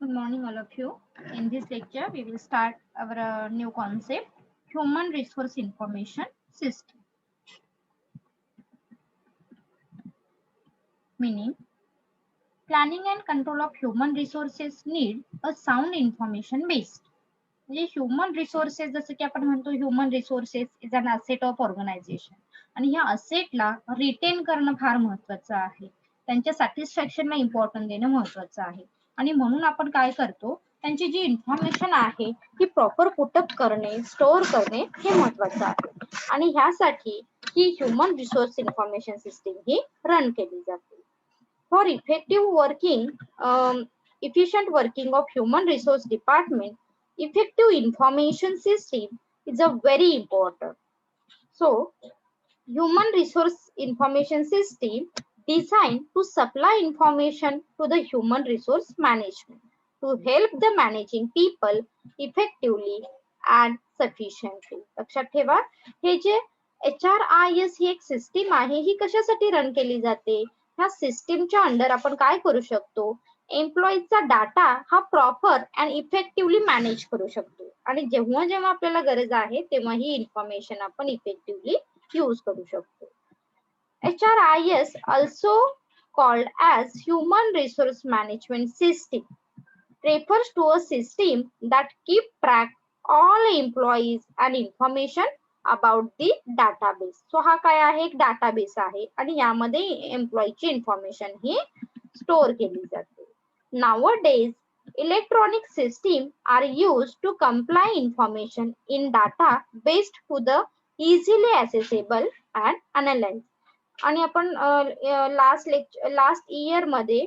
Good morning, all of you. In this lecture, we will start our new concept, human resource information system. Meaning, planning and control of human resources need a sound information based. म्हणजे human resources जसं की आपण म्हणतो human resources is an asset of organization आणि ह्या असेटला retain करणं फार महत्वाचं आहे. त्यांच्या सॅटिस्फॅक्शनला इम्पॉर्टन्स देणं महत्वाचं आहे आणि म्हणून आपण काय करतो त्यांची जी इन्फॉर्मेशन आहे ती प्रॉपर पुटअप करणे स्टोअर करणे हे महत्वाचं आहे आणि ह्यासाठी ही ह्युमन रिसोर्स इन्फॉर्मेशन सिस्टीम ही रन केली जाते. For effective working efficient working of human resource department, effective information system is a very important. So human resource information system designed to supply information to the human resource management to help the managing people effectively and sufficiently. लक्षात ठेवा हे जे HRIS ही एक system आहे ही कशासाठी run केली जाते. ह्या सिस्टीमच्या under आपण काय करू शकतो एम्प्लॉईजचा डाटा हा प्रॉपर अँड इफेक्टिव्हली मॅनेज करू शकतो आणि जेव्हा जेव्हा आपल्याला गरज आहे तेव्हा ही इन्फॉर्मेशन आपण इफेक्टिव्हली यूज करू शकतो. HRIS also called as human resource management system refers to a system that keep track all employees and information about the database. So हा काय आहे एक डाटाबेस आहे आणि यामध्ये एम्प्लॉईची इन्फॉर्मेशन ही स्टोअर केली जाते. Nowadays electronic systems are used to compile information in data based to the easily accessible and analyzed. आणि आपण लास्ट इयर मध्ये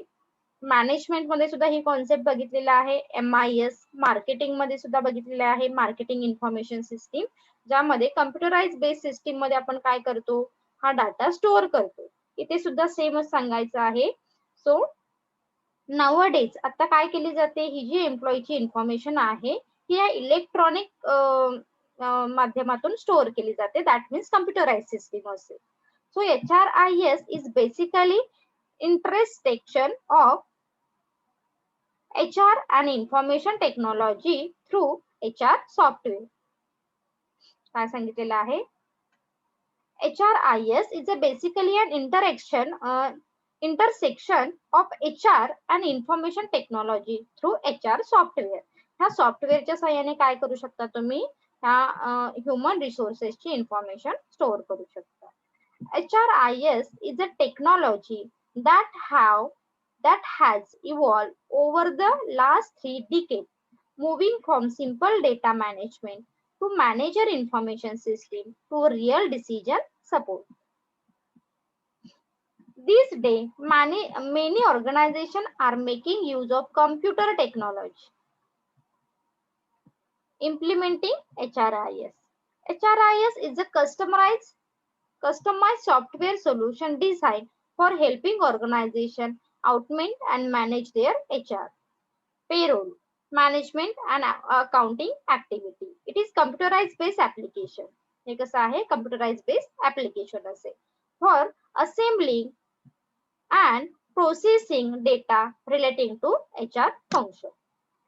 मॅनेजमेंट मध्ये सुद्धा ही कॉन्सेप्ट बघितलेला आहे. MIS मार्केटिंग मध्ये सुद्धा बघितलेला आहे मार्केटिंग इन्फॉर्मेशन सिस्टीम ज्यामध्ये कम्प्युटराइज बेस्ड सिस्टीम मध्ये आपण काय करतो हा डाटा स्टोअर करतो. इथे सुद्धा सेमच सांगायचं आहे. सो नाउअडेज आता काय केली जाते ही जी एम्प्लॉईची इन्फॉर्मेशन आहे ही या इलेक्ट्रॉनिक माध्यमातून स्टोअर केली जाते. दॅट मीन्स कम्प्युटराइज सिस्टीम असेल. सो HRIS is basically intersection of HR and information technology through HR software. काय सांगितलेलं आहे HRIS is a basically an intersection of HR and information technology through HR software. ह्या सॉफ्टवेअरच्या सहाय्याने काय करू शकता तुम्ही ह्या ह्युमन रिसोर्सेसची इन्फॉर्मेशन स्टोअर करू शकता. HRIS is a technology that has evolved over the last 3 decades, moving from simple data management to manager information system to real decision support. These days, many organizations are making use of computer technology, implementing HRIS. HRIS is a customized software solution designed for helping organizations automate and manage their HR, payroll, management and accounting activity. It is computerized based application. हे कसं आहे computerized based application असेल for assembling and processing data relating to HR function.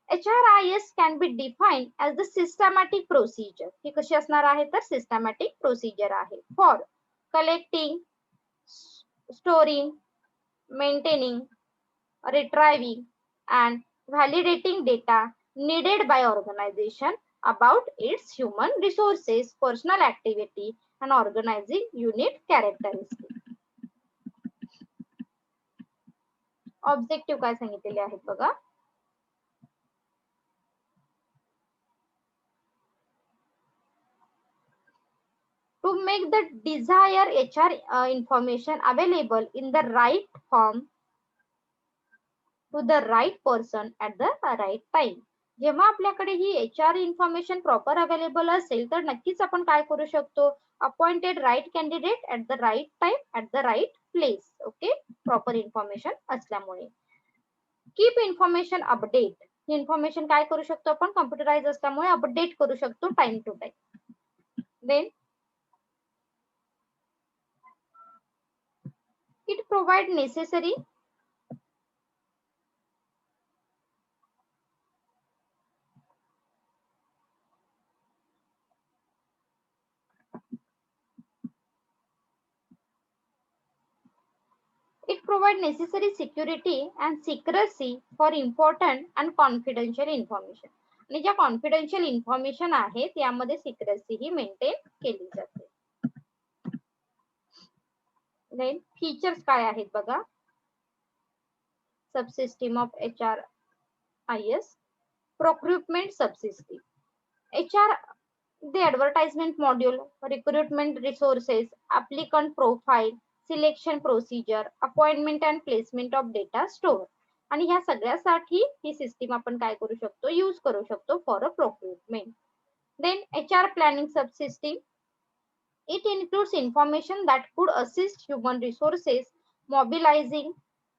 HRIS can be defined as the systematic procedure. ही कशी असणार आहे तर systematic procedure आहे for collecting, storing, maintaining, retrieving and validating data needed by organization about its human resources, personal activity and organizing unit characteristics. Objective काय सांगितलेले आहेत बघा. To make the desired HR information available in the right form to the right person at the right time. जेव्हा आपल्याकडे ही HR information proper available असेल तर नक्कीच आपण काय करू शकतो appointed right candidate at the right time at the right place. Okay proper information असल्यामुळे कीप इन्फॉर्मेशन अपडेट. ही इन्फॉर्मेशन काय करू शकतो आपण कम्प्युटराइज असल्यामुळे अपडेट करू शकतो time to time. Then it provide necessary It provides necessary security and secrecy for important and confidential information. आणि ज्या कॉन्फिडेन्शियल इन्फॉर्मेशन आहे त्यामध्ये सिक्रेसी ही मेंटेन केली जाते. देन फीचर्स काय आहेत बघा. Subsystem of HRIS, procurement subsystem, HR, the advertisement module, recruitment resources, applicant profile, selection procedure, appointment and placement of data store. आणि ह्या सगळ्यासाठी ही सिस्टीम आपण काय करू शकतो, यूज करू शकतो for a procurement. Then HR planning subsystem, it includes information that could assist human resources mobilizing,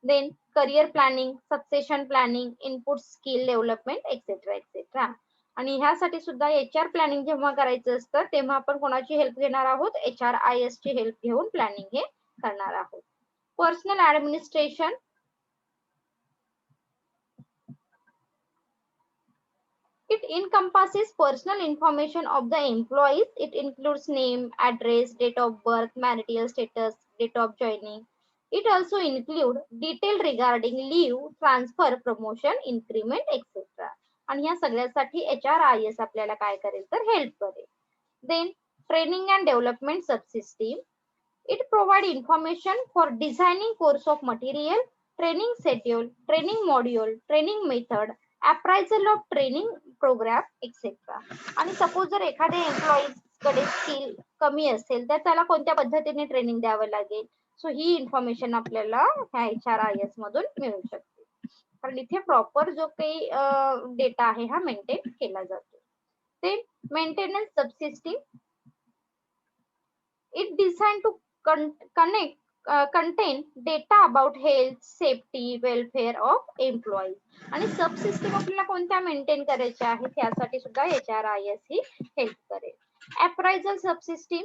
then career planning, succession planning, input skill development, etc etc. आणि ह्यासाठी सुद्धा HR प्लॅनिंग जेव्हा करायचं असतं तेव्हा आपण कोणाची हेल्प घेणार आहोत, HRIS ची हेल्प घेऊन प्लॅनिंग हे करणार आहोत. Personal administration, it encompasses personal information of the employees. It includes name, address, date of birth, marital status, date of joining. It also includes detail regarding leave, transfer, promotion, increment, etc. आणि या सगळ्यासाठी HRIS आपल्याला काय करेल तर help करेल. Then training and development subsystem, it provide information for designing course of material, training schedule, training module, training method, appraisal of training program, etc. आणि suppose जर एखाद्या एम्प्लॉईज कडे स्किल कमी असेल तर त्याला कोणत्या पद्धतीने ट्रेनिंग द्यावं लागेल, सो ही इन्फॉर्मेशन आपल्याला ह्या HRIS मधून मिळू शकते. कारण इथे प्रॉपर जो काही डेटा आहे हा मेंटेन केला जातो. ते maintenance subsystem, it designed to contain data about health, safety, welfare of employees. आणि सबसिस्टीम आपल्याला कोणत्या मेंटेन करायच्या आहेत यासाठी सुद्धा HRIS ही हेल्प करेल. Appraisal subsystem,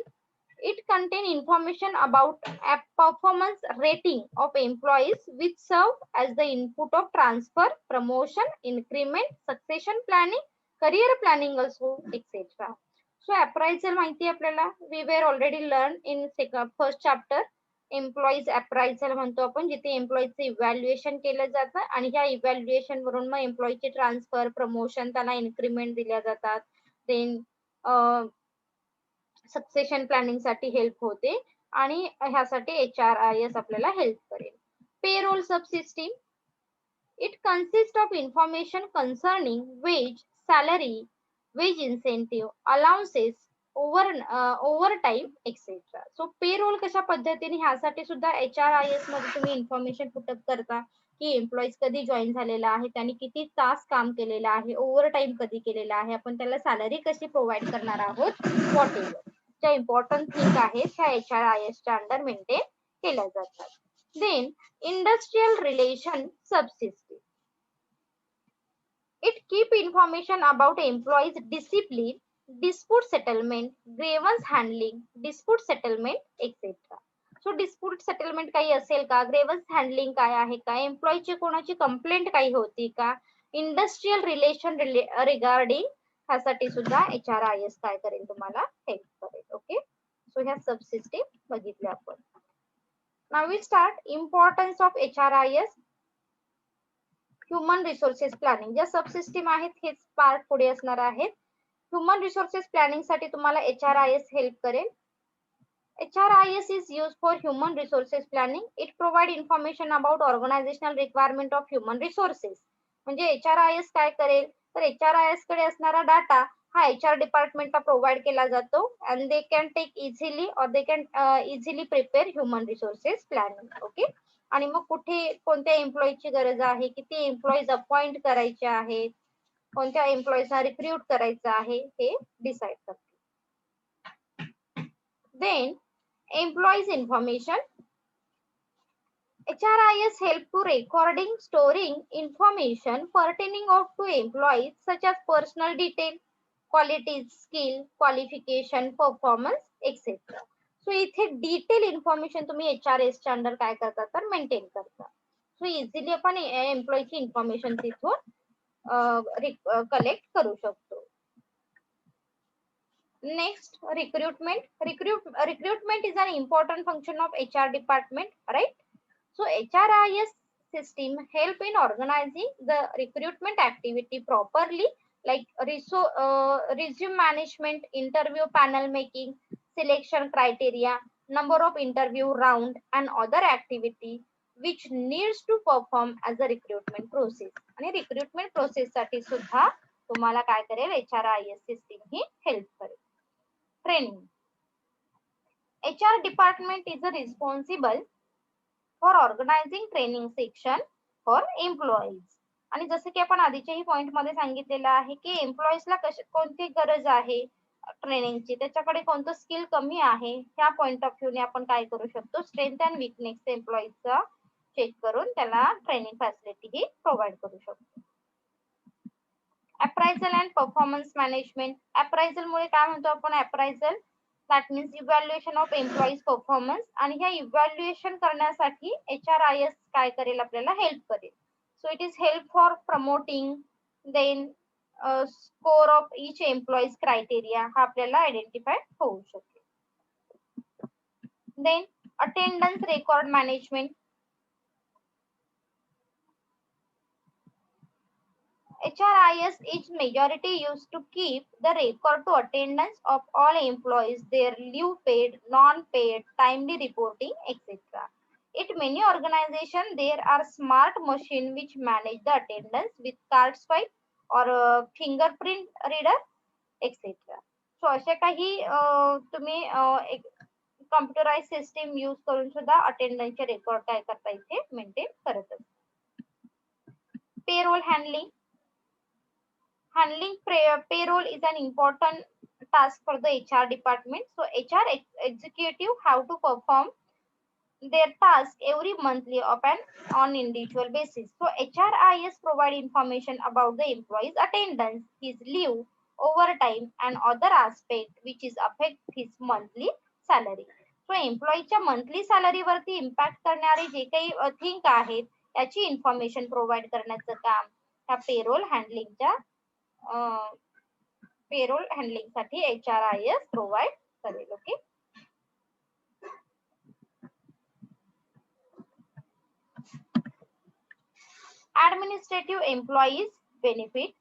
it contain information about a performance rating of employees which serve as the input of transfer, promotion, increment, succession planning, career planning also, etc. So appraisal माहिती आपल्याला, we were already learn in first chapter. Employees appraisal म्हणतो आपण, जिथे एम्प्लॉईचं evaluation केलं जातं आणि ह्या evaluation वरून मग एम्प्लॉईचे ट्रान्सफर, प्रमोशन, त्यांना इन्क्रीमेंट दिल्या जातात. देन सक्सेशन प्लॅनिंग साठी हेल्प होते आणि ह्यासाठी HRIS आपल्याला हेल्प करेल. Payroll subsystem, it consist of information concerning wage, salary, wage incentive, allowances, overtime, etc. So payroll कशा पद्धतीने, ह्यासाठी सुद्धा HRIS मध्ये तुम्ही इन्फॉर्मेशन पुटअप करता की एम्प्लॉईज कधी जॉईन झालेला आहे, त्यांनी किती तास काम केलेलं आहे, ओव्हर टाइम कधी केलेला आहे, आपण त्याला सॅलरी कशी प्रोव्हाइड करणार आहोत, व्हॉट एव्हर ज्या इम्पॉर्टंट थिंग आहेत ह्या HRIS च्या अंडर मेंटेन केल्या जातात. Then industrial relation subsystem, it keep information about employees discipline, dispute settlement, grievance handling, dispute settlement, etc. So dispute settlement काही असेल का, ग्रेव्हन्स हँडलिंग काय आहे का, एम्प्लॉईची कोणाची कंप्लेंट काही होती का, इंडस्ट्रियल रिलेशन रिगार्डिंग, ह्यासाठी सुद्धा HRIS काय करेल तुम्हाला हेल्प करेल. ओके, सो ह्या सबसिस्टीम बघितल्या आपण. Now we start importance of HRIS. Human resources planning, ज्या सबसिस्टीम आहेत हेच पार्ट पुढे असणार आहेत. ह्युमन रिसोर्सेस प्लॅनिंग साठी तुम्हाला HRIS हेल्प करेल. HRIS is used for human resources planning. It provide information about organizational requirement of human resources. म्हणजे HRIS काय करेल तर HRIS कडे असणारा डाटा हा HR डिपार्टमेंटला प्रोव्हाइड केला जातो and they can take easily or they can easily prepare human resources planning. Okay, आणि मग कुठे कोणत्या एम्प्लॉईची गरज आहे, किती एम्प्लॉईज अपॉइंट करायचे आहेत, कोणत्या एम्प्लॉईजना रिक्रूट करायचं आहे हे डिसाइड करते. Then employees information, HRIS help to recording, storing information pertaining of to employees such as personal detail, qualities, skill, qualification, performance, etc. सो इथे डिटेल इन्फॉर्मेशन तुम्ही HRIS च्या अंडर काय करता तर मेंटेन करता. सो इझिली आपण एम्प्लॉईची इन्फॉर्मेशन तिथून कलेक्ट करू शकतो. Next, recruitment. Recruitment is an important function of HR department, right? So HRIS system help in organizing the recruitment activity properly, like resume management, interview panel making, selection criteria, number of interview round, and other activity which needs to perform as a recruitment process. आणि recruitment process साठी सुद्धा तुम्हाला काय करेल HRIS system ही help करेल. Training. HR department is responsible for organizing training section for employees. आणि जसं की आपण आधीच्याही पॉइंट मध्ये सांगितलेलं आहे की एम्प्लॉईजला कोणती गरज आहे ट्रेनिंगची, त्याच्याकडे कोणतं स्किल कमी आहे, ह्या पॉइंट ऑफ व्ह्यूने आपण काय करू शकतो, स्ट्रेंथ अँड विकनेस एम्प्लॉईजचा चेक करून त्याला ट्रेनिंग फॅसिलिटी ही प्रोव्हाइड करू शकतो. Appraisal and performance management. Appraisal मुळे काय म्हणतो आपण, appraisal that means evaluation of employees performance, आणि ह्या इव्हॅल्युएशन करण्यासाठी HRIS काय करेल, आपल्याला हेल्प करेल. So it is help for promoting, then score of each employees criteria हा आपल्याला आयडेंटिफाय होऊ शकेल. देन attendance record management. HRIS is majority used to keep the record to attendance of all employees, their leave paid, non-paid, timely reporting, etc. At many organizations, there are smart machines which manage the attendance with card swipe or fingerprint reader, etc. So अशा काही तुम्ही computerise system use करून सुद्धा अटेंडन्सचे record काय करता इथे maintain करत असतात. Payroll handling. Handling payroll is an important task for the HR department. So HR executive have to perform their task every monthly on individual basis. So HRIS provide information about the employee's attendance, his leave, overtime, and other aspect which is affect his monthly salary. So employeeच्या monthly salary वरती impact करणारे जे काही think आहेत त्याची information provide करण्याचं काम ह्या पेरोल हँडलिंगच्या पेरोल हँडलिंग साठी HRIS प्रोव्हाइड करेल. Okay. Administrative employees benefit.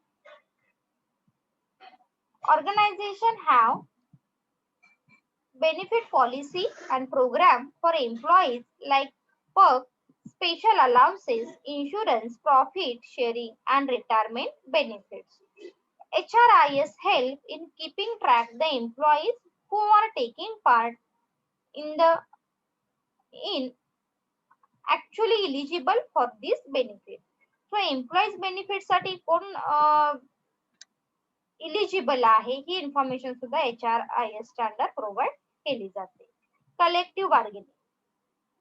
Organization have benefit policy and program for employees like perk, special allowances, insurance, profit sharing, and retirement benefits. HRIS help in keeping track the employees who are taking part in actually eligible for this benefit. So employees benefit साठी कोण eligible आहे ही information सुद्धा HRIS standard provide केली जाते. Collective bargaining.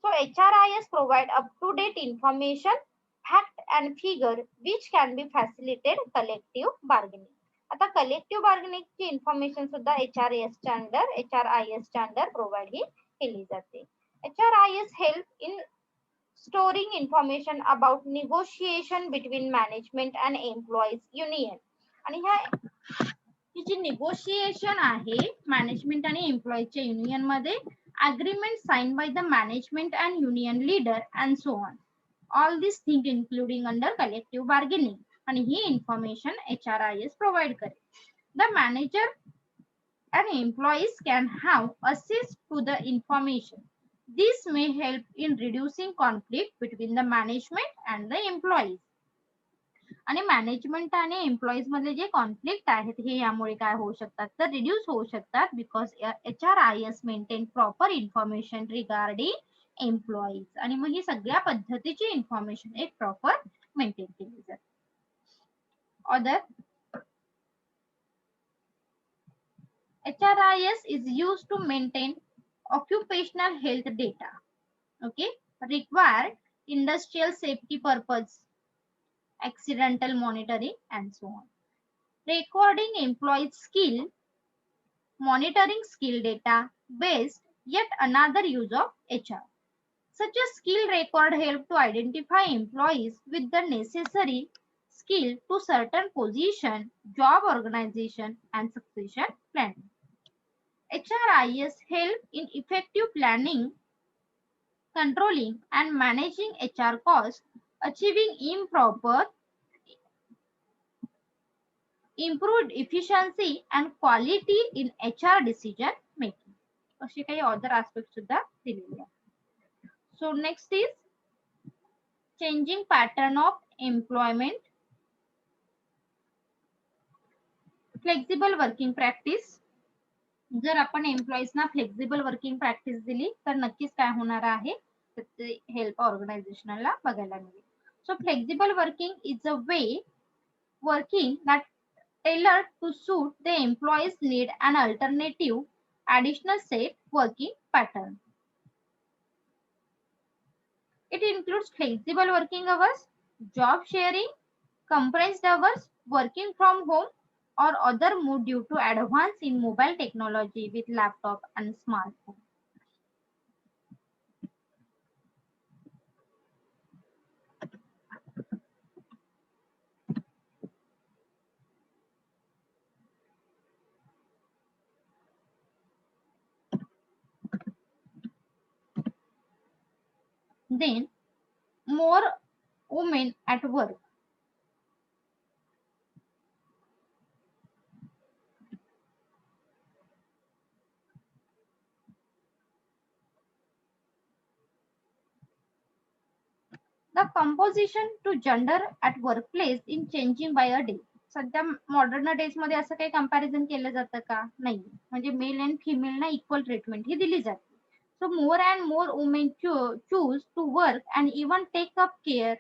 So HRIS provide up-to-date information, fact and figure which can be facilitated collective bargaining. आता collective bargaining ची information सुद्धा HRIS standard provide ही केली जाते. HRIS help in storing information about negotiation between management and employees union. आणि ह्या ही जी negotiation आहे management आणि एम्प्लॉईच्या union मध्ये, agreement signed by the management and union leader and so on. All these things including under collective bargaining. आणि ही information HRIS provide करेल. The manager and employees can have access to the information. This may help in reducing conflict between the management and the employees. आणि management आणि employees मध्ये जे conflict आहेत हे यामुळे काय होऊ शकतात तर रिड्यूस होऊ शकतात, because HRIS maintain proper information regarding employees. आणि मग ही सगळ्या पद्धतीची इन्फॉर्मेशन एक प्रॉपर मेंटेन केली जाते. Other HRIS is used to maintain occupational health data, okay, required industrial safety purpose, accidental monitoring, and so on. Recording employees' skill, monitoring skill data based yet another use of HR. Such a skill record help to identify employees with the necessary skill to certain position, job organization, and succession planning. HRIS help in effective planning controlling and managing HR costs, achieving improved efficiency and quality in HR decision making. असे काही other aspects सुद्धा दिलेले आहेत. So next is changing pattern of employment, flexible working practice. जर आपण एम्प्लॉईजना flexible working practice दिली तर नक्कीच काय होणार आहे, त्याचे हेल्प ऑर्गनायझेशनला बघायला मिळेल. So flexible working is a way working that tailored to suit the employee's need and alternative additional set working pattern. It includes flexible working hours, job sharing, compressed hours, working from home, or other mode due to advance in mobile technology with laptop and smartphone. Then more women at work. The composition to gender at workplace in changing by a day. सध्या modern days मध्ये असं काही comparison केलं जातं का? नाही. म्हणजे mail and फिमेलना equal treatment ही दिली जाते. So more and more women choose to work and even take up careers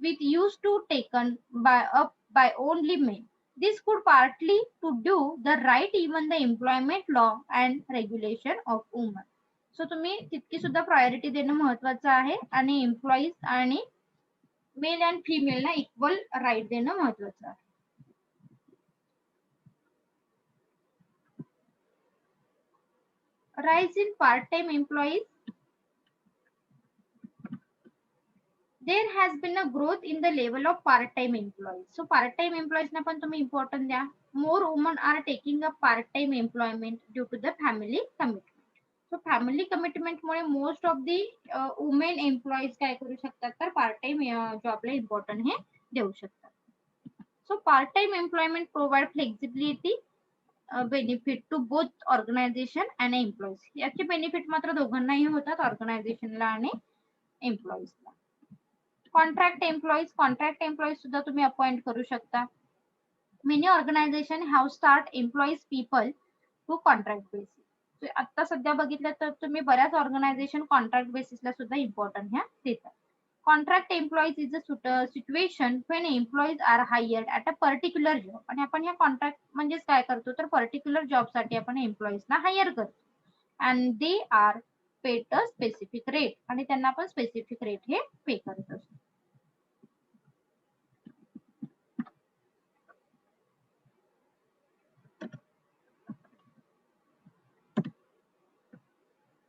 with used to taken by only men. This could partly to do the right even the employment law and regulation of women. सो तुम्ही तितकी सुद्धा priority देणं महत्वाचं आहे आणि employees आणि mail and फिमेलला equal right देणं महत्वाचं आहे. Rise in part-time employees. There has been a growth in the level of part-time employees. So part-time employees ना पण तुम्ही इम्पॉर्टंट द्या. More women are taking up part-time employment due to the family commitment. So family commitment मुळे most of the women employees काय करू शकतात तर part time जॉबला इम्पॉर्टंट हे देऊ शकतात. So part time employment provide flexibility benefit to both organization आणि एम्प्लॉईज. याचे बेनिफिट मात्र दोघांनाही होतात, ऑर्गनायझेशनला आणि एम्प्लॉईजला. कॉन्ट्रॅक्ट एम्प्लॉईज सुद्धा तुम्ही अपॉइंट करू शकता. Many organization have start employees people to contract basis. आता सध्या बघितलं तर तुम्ही बऱ्याच ऑर्गनायझेशन कॉन्ट्रॅक्ट बेसिसला सुद्धा इम्पॉर्टंट ह्या देतात. Contract employees is a situation when employees are hired at a particular job. आणि आपण ह्या कॉन्ट्रॅक्ट म्हणजेच काय करतो तर पर्टिक्युलर जॉबसाठी आपण एम्प्लॉईजना हायर करतो and they are paid a specific rate आणि त्यांना आपण स्पेसिफिक रेट हे पे करत असतो.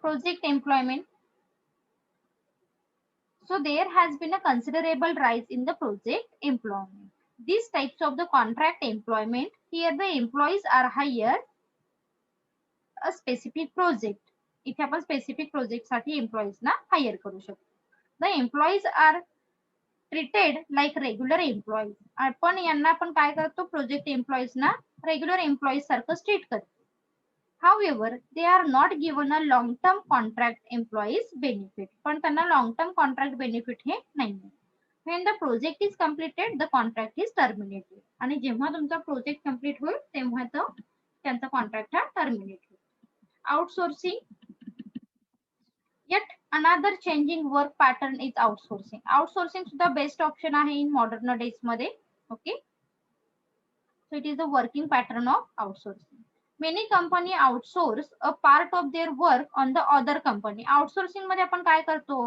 Project employment. So there has been a considerable rise in the project employment. These types of the contract employment, here the employees are hired a specific project. इथे आपण specific project साठी employees ना hire करू शकतो. The employees are treated like regular employees. आपण यांना आपण काय करतो प्रोजेक्ट एम्प्लॉईज ना रेग्युलर एम्प्लॉईज सारखं स्ट्रीट करतो. However, they are not given a long-term contract employees benefit. पण त्यांना long-term contract benefit हे नाही. When the project is completed, the contract is terminated. आणि जेव्हा तुमचा प्रोजेक्ट कंप्लीट होईल तेव्हा तो त्यांचा कॉन्ट्रॅक्ट हा टर्मिनेट होईल. Outsourcing. Yet another changing work pattern is outsourcing. Outsourcing सुद्धा बेस्ट ऑप्शन आहे इन मॉडर्न डेज मध्ये. Okay, so it is the working pattern of outsourcing. Many company outsource a part of their work on the other company. Outsourcing मध्ये आपण काय करतो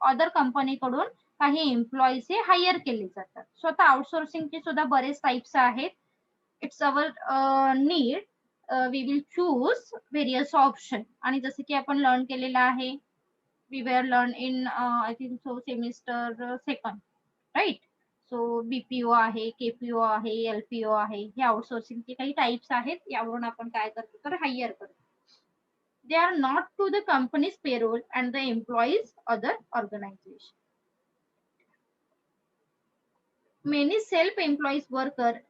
other company कडून काही employees हे higher केले जातात. सो आता आउटसोर्सिंगचे सुद्धा बरेच टाइप्स आहेत. It's our need we will choose various option. आणि जसे की आपण लर्न केलेलं आहे we were learn in I think so semester second right. So BPO आहे, केपीओ आहे, एलपीओ आहे, हे आउटसोर्सिंगचे काही टाइप्स आहेत. यावरून आपण काय करतो तर हायर करतो. They are not to the company's payroll and the employees other organization. Many self-employed worker,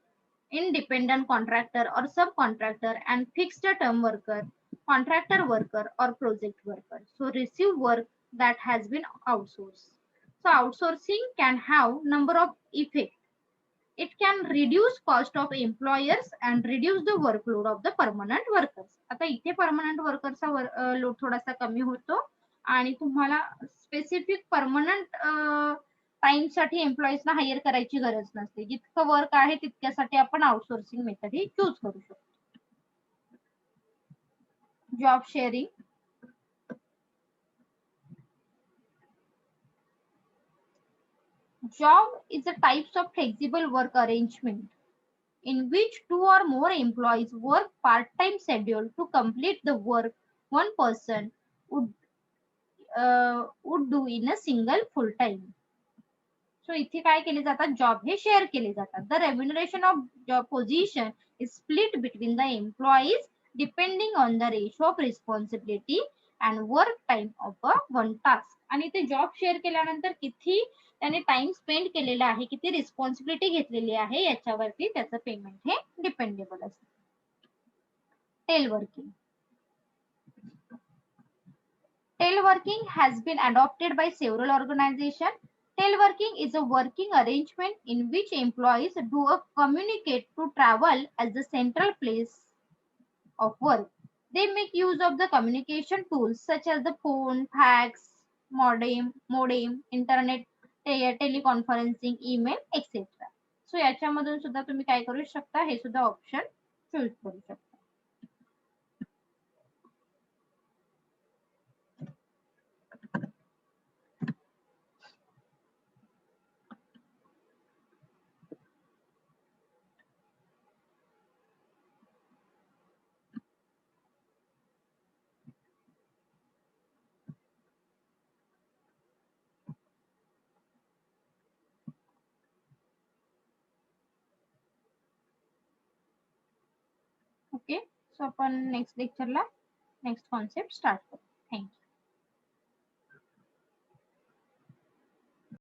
independent contractor or subcontractor and fixed term worker, contractor worker or project worker. So receive work that has been outsourced. So outsourcing can have number of effects. It can reduce cost of employers and reduce the workload of the permanent workers. आता इथे permanent वर्करचा load थोडासा कमी होतो आणि तुम्हाला specific permanent time साठी एम्प्लॉईजना higher करायची गरज नसते. जितकं वर्क आहे तितक्यासाठी आपण आउटसोर्सिंग मेथड ही चूज करू शकतो. Job sharing. Job is a types of flexible work arrangement in which two or more employees work part-time schedule to complete the work one person would do in a single full time. So इथे काय केले जातात, job हे share केले जातात. The remuneration of job position is split between the employees depending on the ratio of responsibility and work time of a one task. आणि ते job share केल्यानंतर किती त्याने टाइम स्पेंड केलेला आहे, किती रिस्पॉन्सिबिलिटी घेतलेली आहे याच्यावरती त्याचं पेमेंट हे डिपेंडेबल असतं. टेलवर्किंग. Teleworking has been adopted by several organizations. Teleworking is a working arrangement in which employees do a communicate to travel as the central place of work. They make use of the communication tools such as the phone, fax, modem, internet, teleconferencing, email, etc. So याच्यामधून सुद्धा तुम्ही काय करू शकता, हे सुद्धा option choose करू शकता. Okay, सो आपण नेक्स्ट लेक्चरला नेक्स्ट कॉन्सेप्ट स्टार्ट करू.